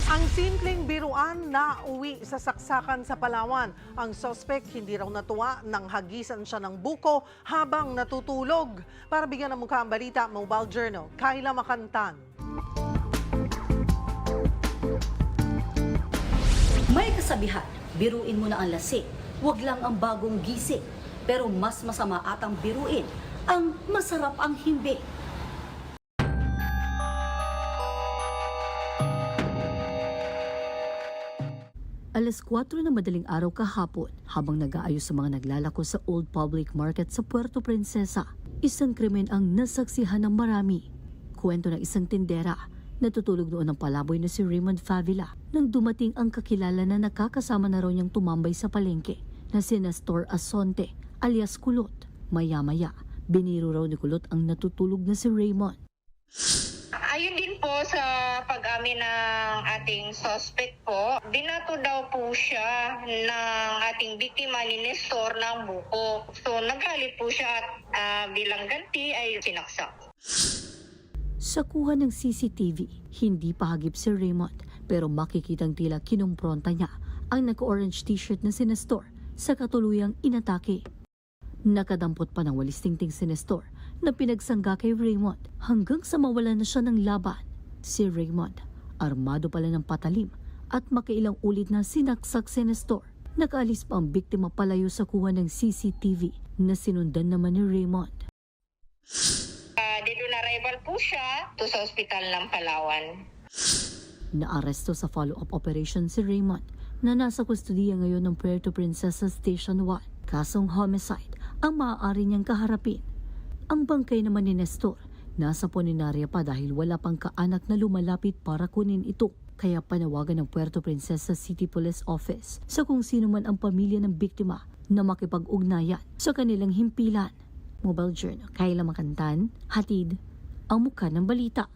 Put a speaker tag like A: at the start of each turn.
A: Ang simpleng biruan na uwi sa saksakan sa Palawan. Ang suspect hindi raw natuwa nang hagisan siya ng buko habang natutulog. Para bigyan ng mukha ang balita, Mobile Journal, Kayla Makantan.
B: May kasabihan, biruin mo na ang lasing, wag lang ang bagong gising. Pero mas masama atang biruin ang masarap ang himbing. Alas 4 na madaling araw kahapon, habang nag-aayos sa mga naglalako sa Old Public Market sa Puerto Princesa, isang krimen ang nasaksihan ng marami. Kwento ng isang tindera, natutulog noon ang palaboy na si Raymond Favila nang dumating ang kakilala na nakakasama na raw niyang tumambay sa palengke na si Nestor Asonte alias Kulot. Maya-maya, biniro raw ni Kulot ang natutulog na si Raymond.
C: Ayun din po sa pag-amin ng ating suspect po, binato daw po siya ng ating biktima ni Nestor ng buko. So nagalit po siya at bilang ganti ay sinaksak.
B: Sa kuha ng CCTV, hindi pa hagip si Raymond pero makikitang tila kinumpronta niya ang naka-orange t-shirt na si Nestor sa katuluyang inatake. Nakadampot pa ng walis tingting si Nestor na pinagsangga kay Raymond hanggang sa mawala na siya ng laban. Si Raymond, armado pala ng patalim at makailang ulit na sinaksak si Nestor. Nakaalis pa ang biktima palayo sa kuha ng CCTV na sinundan naman ni Raymond.
C: Dead on arrival po siya to sa ospital ng Palawan.
B: Naaresto sa follow-up operation si Raymond na nasa kustudiya ngayon ng Puerto Princesa Station 1. Kasong homicide ang maaari niyang kaharapin. Ang bangkay naman ni Nestor nasa punerarya pa dahil wala pang kaanak na lumalapit para kunin ito. Kaya panawagan ng Puerto Princesa City Police Office sa kung sino man ang pamilya ng biktima na makipag-ugnayan sa kanilang himpilan. Mobile Journal, Kayla Makantan, hatid ang mukha ng balita.